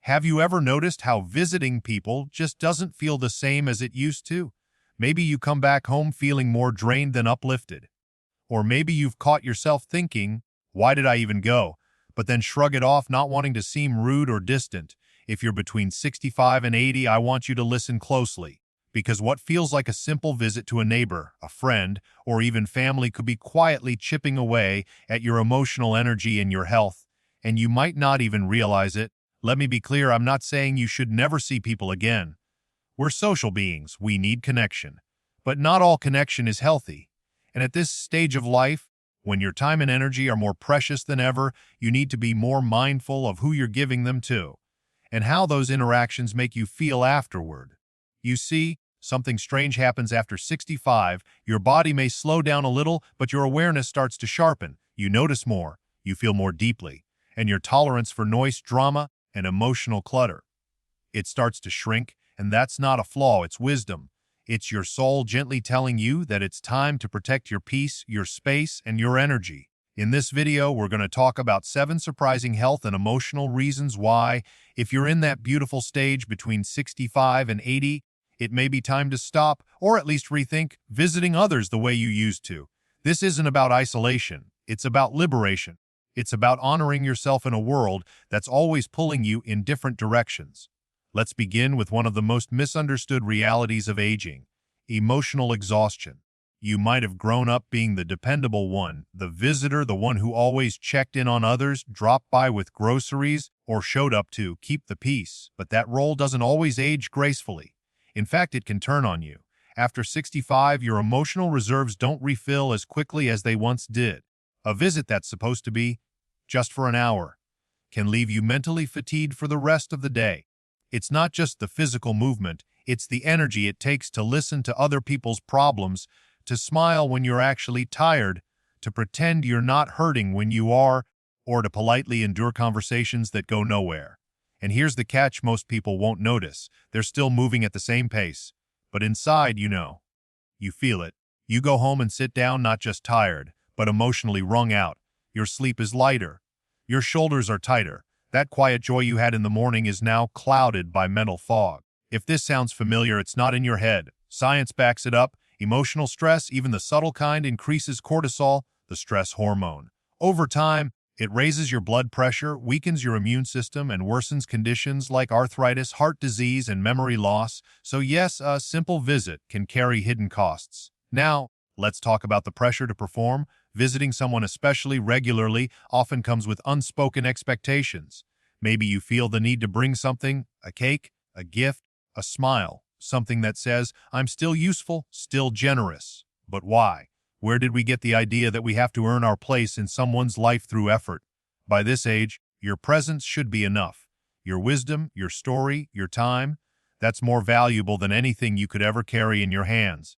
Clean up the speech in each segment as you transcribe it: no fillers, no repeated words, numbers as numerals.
Have you ever noticed how visiting people just doesn't feel the same as it used to? Maybe you come back home feeling more drained than uplifted. Or maybe you've caught yourself thinking, why did I even go? But then shrug it off, not wanting to seem rude or distant. If you're between 65 and 80, I want you to listen closely. Because what feels like a simple visit to a neighbor, a friend, or even family could be quietly chipping away at your emotional energy and your health, and you might not even realize it. Let me be clear, I'm not saying you should never see people again. We're social beings, we need connection. But not all connection is healthy. And at this stage of life, when your time and energy are more precious than ever, you need to be more mindful of who you're giving them to, and how those interactions make you feel afterward. You see, something strange happens after 65. Your body may slow down a little, but your awareness starts to sharpen. You notice more, you feel more deeply, and your tolerance for noise, drama, and emotional clutter, it starts to shrink, and that's not a flaw, it's wisdom. It's your soul gently telling you that it's time to protect your peace, your space, and your energy. In this video, we're going to talk about 7 surprising health and emotional reasons why, if you're in that beautiful stage between 65 and 80, it may be time to stop, or at least rethink, visiting others the way you used to. This isn't about isolation, it's about liberation. It's about honoring yourself in a world that's always pulling you in different directions. Let's begin with one of the most misunderstood realities of aging: emotional exhaustion. You might have grown up being the dependable one, the visitor, the one who always checked in on others, dropped by with groceries, or showed up to keep the peace. But that role doesn't always age gracefully. In fact, it can turn on you. After 65, your emotional reserves don't refill as quickly as they once did. A visit that's supposed to be just for an hour can leave you mentally fatigued for the rest of the day. It's not just the physical movement, it's the energy it takes to listen to other people's problems, to smile when you're actually tired, to pretend you're not hurting when you are, or to politely endure conversations that go nowhere. And here's the catch: most people won't notice. They're still moving at the same pace. But inside, you feel it. You go home and sit down not just tired, but emotionally wrung out. Your sleep is lighter. Your shoulders are tighter. That quiet joy you had in the morning is now clouded by mental fog. If this sounds familiar, it's not in your head. Science backs it up. Emotional stress, even the subtle kind, increases cortisol, the stress hormone. Over time, it raises your blood pressure, weakens your immune system, and worsens conditions like arthritis, heart disease, and memory loss. So yes, a simple visit can carry hidden costs. Now, let's talk about the pressure to perform. Visiting someone especially regularly often comes with unspoken expectations. Maybe you feel the need to bring something, a cake, a gift, a smile, something that says, I'm still useful, still generous. But why? Where did we get the idea that we have to earn our place in someone's life through effort? By this age, your presence should be enough. Your wisdom, your story, your time, that's more valuable than anything you could ever carry in your hands.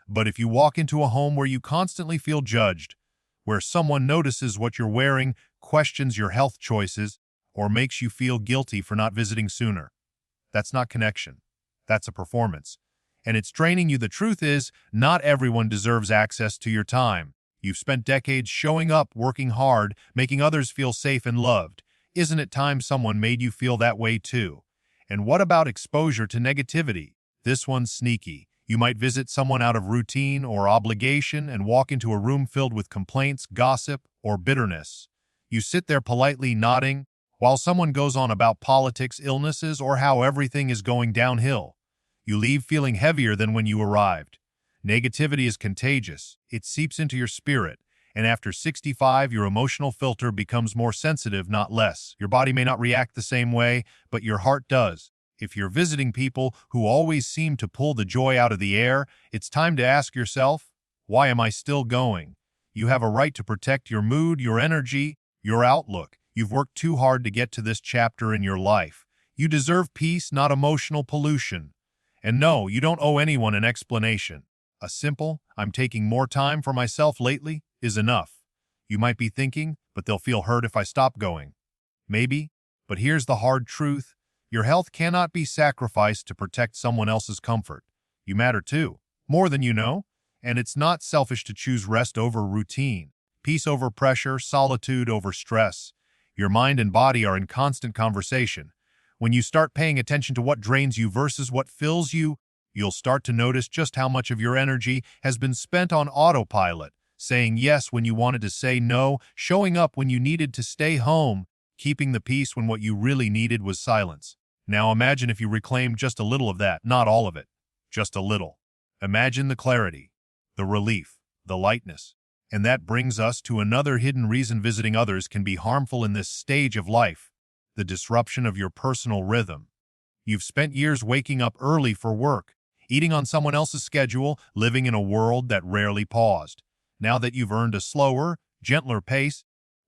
But if you walk into a home where you constantly feel judged, where someone notices what you're wearing, questions your health choices, or makes you feel guilty for not visiting sooner, that's not connection. That's a performance. And it's draining you. The truth is, not everyone deserves access to your time. You've spent decades showing up, working hard, making others feel safe and loved. Isn't it time someone made you feel that way too? And what about exposure to negativity? This one's sneaky. You might visit someone out of routine or obligation and walk into a room filled with complaints, gossip, or bitterness. You sit there politely nodding while someone goes on about politics, illnesses, or how everything is going downhill. You leave feeling heavier than when you arrived. Negativity is contagious. It seeps into your spirit, and after 65, your emotional filter becomes more sensitive, not less. Your body may not react the same way, but your heart does. If you're visiting people who always seem to pull the joy out of the air, it's time to ask yourself, why am I still going? You have a right to protect your mood, your energy, your outlook. You've worked too hard to get to this chapter in your life. You deserve peace, not emotional pollution. And no, you don't owe anyone an explanation. A simple, I'm taking more time for myself lately, is enough. You might be thinking, but they'll feel hurt if I stop going. Maybe, but here's the hard truth. Your health cannot be sacrificed to protect someone else's comfort. You matter too, more than you know, and it's not selfish to choose rest over routine, peace over pressure, solitude over stress. Your mind and body are in constant conversation. When you start paying attention to what drains you versus what fills you, you'll start to notice just how much of your energy has been spent on autopilot, saying yes when you wanted to say no, showing up when you needed to stay home, keeping the peace when what you really needed was silence. Now imagine if you reclaimed just a little of that, not all of it, just a little. Imagine the clarity, the relief, the lightness. And that brings us to another hidden reason visiting others can be harmful in this stage of life: the disruption of your personal rhythm. You've spent years waking up early for work, eating on someone else's schedule, living in a world that rarely paused. Now that you've earned a slower, gentler pace,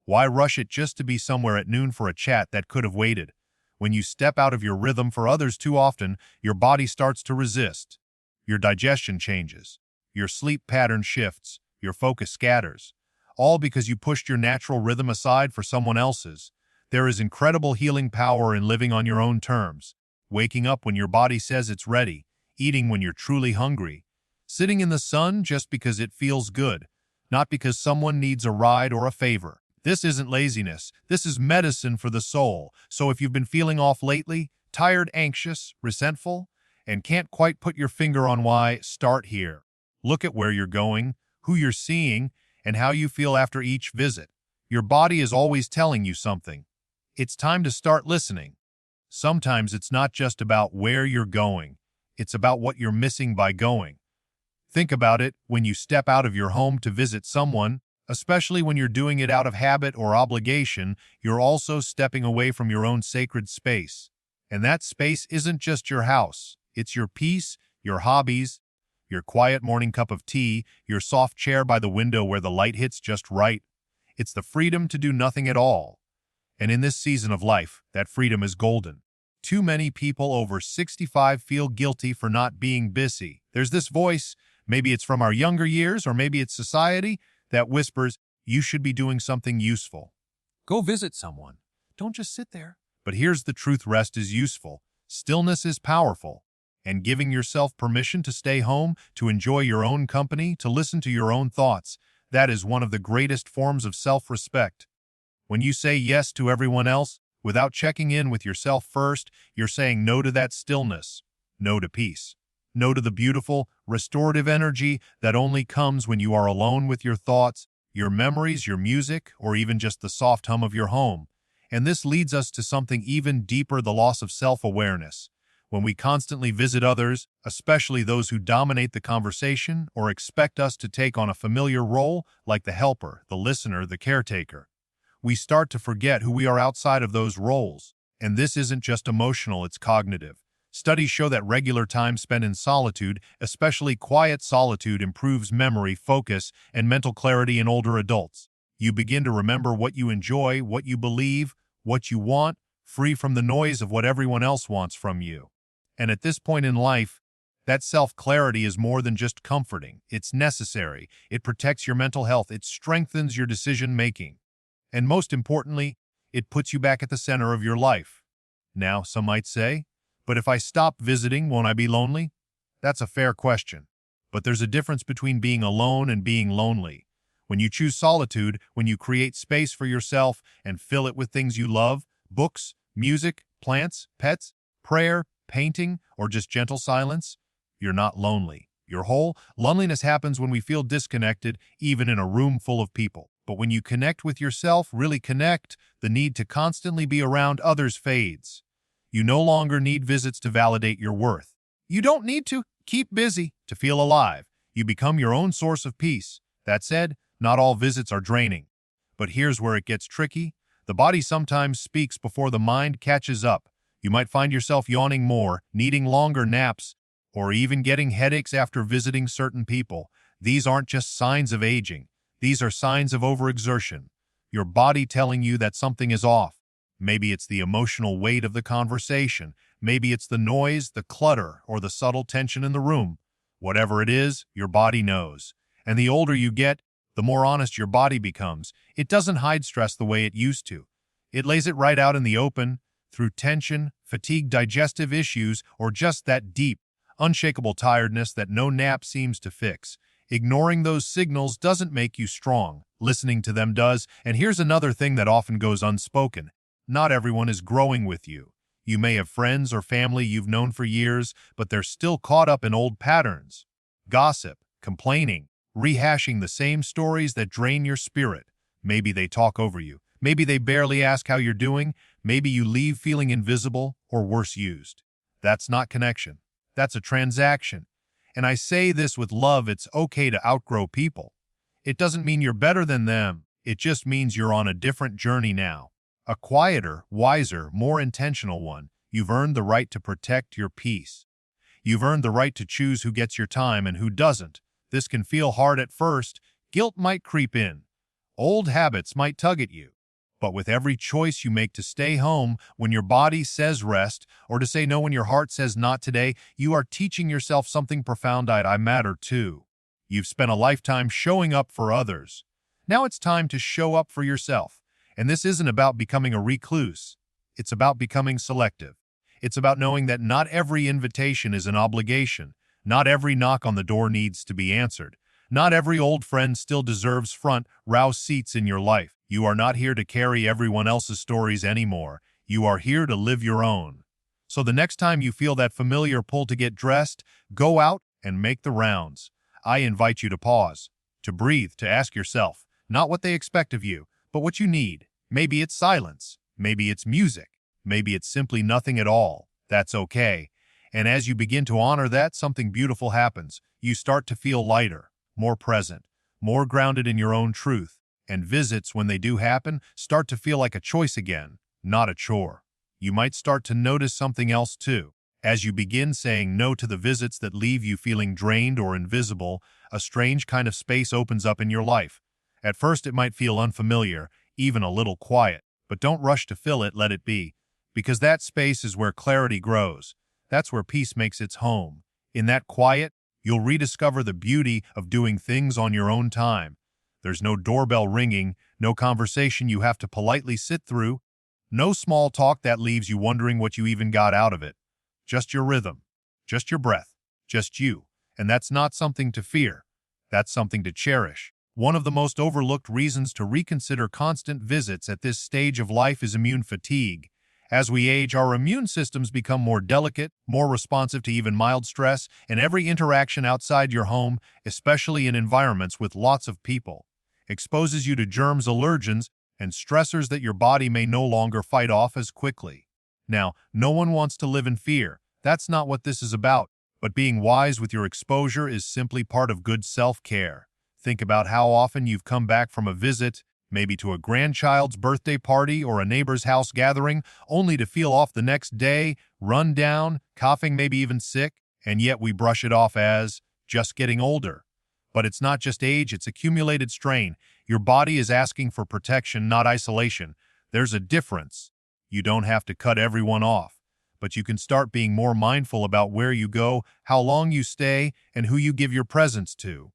why rush it just to be somewhere at noon for a chat that could have waited? When you step out of your rhythm for others too often, your body starts to resist. Your digestion changes. Your sleep pattern shifts. Your focus scatters. All because you pushed your natural rhythm aside for someone else's. There is incredible healing power in living on your own terms. Waking up when your body says it's ready. Eating when you're truly hungry. Sitting in the sun just because it feels good, not because someone needs a ride or a favor. This isn't laziness. This is medicine for the soul. So if you've been feeling off lately, tired, anxious, resentful, and can't quite put your finger on why, start here. Look at where you're going, who you're seeing, and how you feel after each visit. Your body is always telling you something. It's time to start listening. Sometimes it's not just about where you're going. It's about what you're missing by going. Think about it when you step out of your home to visit someone, especially when you're doing it out of habit or obligation, you're also stepping away from your own sacred space. And that space isn't just your house. It's your peace, your hobbies, your quiet morning cup of tea, your soft chair by the window where the light hits just right. It's the freedom to do nothing at all. And in this season of life, that freedom is golden. Too many people over 65 feel guilty for not being busy. There's this voice, maybe it's from our younger years or maybe it's society, that whispers, you should be doing something useful. Go visit someone. Don't just sit there. But here's the truth: rest is useful. Stillness is powerful. And giving yourself permission to stay home, to enjoy your own company, to listen to your own thoughts, that is one of the greatest forms of self-respect. When you say yes to everyone else, without checking in with yourself first, you're saying no to that stillness, no to peace, no to the beautiful, restorative energy that only comes when you are alone with your thoughts, your memories, your music, or even just the soft hum of your home. And this leads us to something even deeper: the loss of self-awareness. When we constantly visit others, especially those who dominate the conversation or expect us to take on a familiar role, like the helper, the listener, the caretaker, we start to forget who we are outside of those roles. And this isn't just emotional, it's cognitive. Studies show that regular time spent in solitude, especially quiet solitude, improves memory, focus, and mental clarity in older adults. You begin to remember what you enjoy, what you believe, what you want, free from the noise of what everyone else wants from you. And at this point in life, that self-clarity is more than just comforting. It's necessary. It protects your mental health. It strengthens your decision-making. And most importantly, it puts you back at the center of your life. Now, some might say, but if I stop visiting, won't I be lonely? That's a fair question. But there's a difference between being alone and being lonely. When you choose solitude, when you create space for yourself and fill it with things you love, books, music, plants, pets, prayer, painting, or just gentle silence, you're not lonely. You're whole. Loneliness happens when we feel disconnected, even in a room full of people. But when you connect with yourself, really connect, the need to constantly be around others fades. You no longer need visits to validate your worth. You don't need to keep busy to feel alive. You become your own source of peace. That said, not all visits are draining. But here's where it gets tricky. The body sometimes speaks before the mind catches up. You might find yourself yawning more, needing longer naps, or even getting headaches after visiting certain people. These aren't just signs of aging. These are signs of overexertion. Your body telling you that something is off. Maybe it's the emotional weight of the conversation. Maybe it's the noise, the clutter, or the subtle tension in the room. Whatever it is, your body knows. And the older you get, the more honest your body becomes. It doesn't hide stress the way it used to. It lays it right out in the open, through tension, fatigue, digestive issues, or just that deep, unshakable tiredness that no nap seems to fix. Ignoring those signals doesn't make you strong. Listening to them does. And here's another thing that often goes unspoken. Not everyone is growing with you. You may have friends or family you've known for years, but they're still caught up in old patterns. Gossip, complaining, rehashing the same stories that drain your spirit. Maybe they talk over you. Maybe they barely ask how you're doing. Maybe you leave feeling invisible or worse, used. That's not connection. That's a transaction. And I say this with love, it's okay to outgrow people. It doesn't mean you're better than them. It just means you're on a different journey now. A quieter, wiser, more intentional one. You've earned the right to protect your peace. You've earned the right to choose who gets your time and who doesn't. This can feel hard at first. Guilt might creep in. Old habits might tug at you. But with every choice you make to stay home when your body says rest, or to say no when your heart says not today, you are teaching yourself something profound. I matter too. You've spent a lifetime showing up for others. Now it's time to show up for yourself. And this isn't about becoming a recluse. It's about becoming selective. It's about knowing that not every invitation is an obligation. Not every knock on the door needs to be answered. Not every old friend still deserves front row seats in your life. You are not here to carry everyone else's stories anymore. You are here to live your own. So the next time you feel that familiar pull to get dressed, go out and make the rounds. I invite you to pause, to breathe, to ask yourself, not what they expect of you, but what you need. Maybe it's silence. Maybe it's music. Maybe it's simply nothing at all. That's okay. And as you begin to honor that, something beautiful happens. You start to feel lighter, more present, more grounded in your own truth. And visits, when they do happen, start to feel like a choice again, not a chore. You might start to notice something else too. As you begin saying no to the visits that leave you feeling drained or invisible, a strange kind of space opens up in your life. At first it might feel unfamiliar, even a little quiet, but don't rush to fill it, let it be. Because that space is where clarity grows. That's where peace makes its home. In that quiet, you'll rediscover the beauty of doing things on your own time. There's no doorbell ringing, no conversation you have to politely sit through, no small talk that leaves you wondering what you even got out of it. Just your rhythm, just your breath, just you. And that's not something to fear. That's something to cherish. One of the most overlooked reasons to reconsider constant visits at this stage of life is immune fatigue. As we age, our immune systems become more delicate, more responsive to even mild stress, and every interaction outside your home, especially in environments with lots of people, exposes you to germs, allergens, and stressors that your body may no longer fight off as quickly. Now, no one wants to live in fear. That's not what this is about. But being wise with your exposure is simply part of good self-care. Think about how often you've come back from a visit, maybe to a grandchild's birthday party or a neighbor's house gathering, only to feel off the next day, run down, coughing, maybe even sick, and yet we brush it off as just getting older. But it's not just age, it's accumulated strain. Your body is asking for protection, not isolation. There's a difference. You don't have to cut everyone off, but you can start being more mindful about where you go, how long you stay, and who you give your presence to.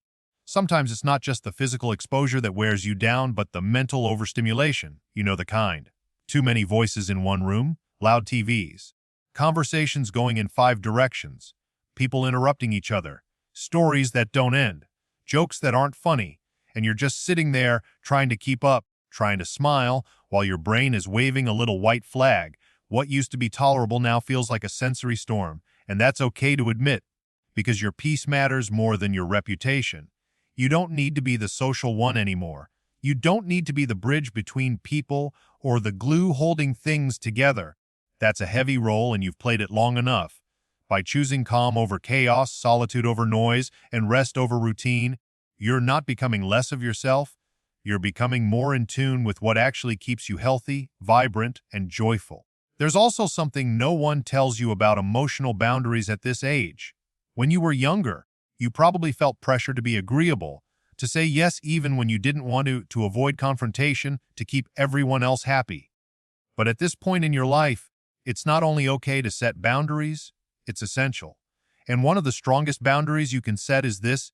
Sometimes it's not just the physical exposure that wears you down, but the mental overstimulation, you know the kind. Too many voices in one room, loud TVs, conversations going in 5 directions, people interrupting each other, stories that don't end, jokes that aren't funny, and you're just sitting there trying to keep up, trying to smile, while your brain is waving a little white flag. What used to be tolerable now feels like a sensory storm, and that's okay to admit, because your peace matters more than your reputation. You don't need to be the social one anymore. You don't need to be the bridge between people or the glue holding things together. That's a heavy role, and you've played it long enough. By choosing calm over chaos, solitude over noise, and rest over routine, you're not becoming less of yourself. You're becoming more in tune with what actually keeps you healthy, vibrant, and joyful. There's also something no one tells you about emotional boundaries at this age. When you were younger, you probably felt pressure to be agreeable, to say yes even when you didn't want to avoid confrontation, to keep everyone else happy. But at this point in your life, it's not only okay to set boundaries, it's essential. And one of the strongest boundaries you can set is this: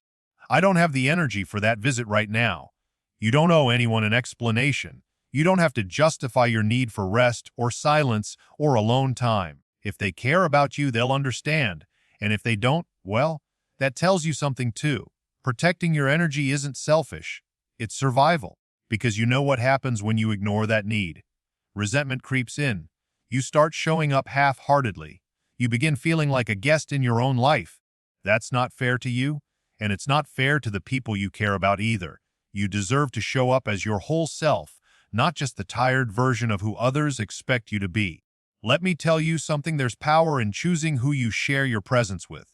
I don't have the energy for that visit right now. You don't owe anyone an explanation. You don't have to justify your need for rest or silence or alone time. If they care about you, they'll understand. And if they don't, well, that tells you something too. Protecting your energy isn't selfish. It's survival. Because you know what happens when you ignore that need. Resentment creeps in. You start showing up half-heartedly. You begin feeling like a guest in your own life. That's not fair to you, and it's not fair to the people you care about either. You deserve to show up as your whole self, not just the tired version of who others expect you to be. Let me tell you something, there's power in choosing who you share your presence with.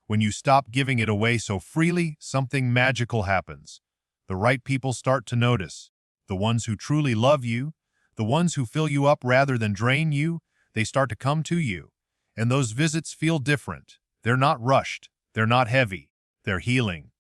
When you stop giving it away so freely, something magical happens. The right people start to notice. The ones who truly love you, the ones who fill you up rather than drain you, they start to come to you. And those visits feel different. They're not rushed. They're not heavy. They're healing.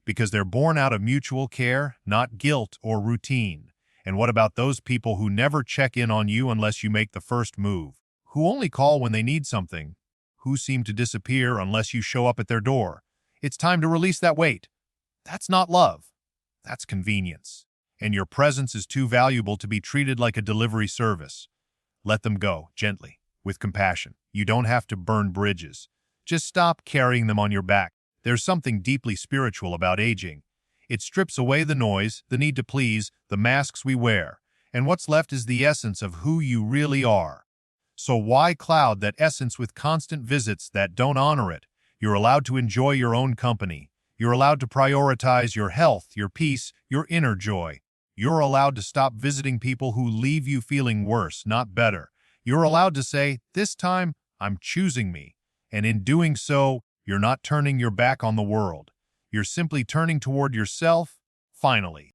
Because they're born out of mutual care, not guilt or routine. And what about those people who never check in on you unless you make the first move? Who only call when they need something? Who seem to disappear unless you show up at their door? It's time to release that weight. That's not love. That's convenience. And your presence is too valuable to be treated like a delivery service. Let them go, gently, with compassion. You don't have to burn bridges. Just stop carrying them on your back. There's something deeply spiritual about aging. It strips away the noise, the need to please, the masks we wear, and what's left is the essence of who you really are. So why cloud that essence with constant visits that don't honor it? You're allowed to enjoy your own company. You're allowed to prioritize your health, your peace, your inner joy. You're allowed to stop visiting people who leave you feeling worse, not better. You're allowed to say, this time, I'm choosing me. And in doing so, you're not turning your back on the world. You're simply turning toward yourself, finally.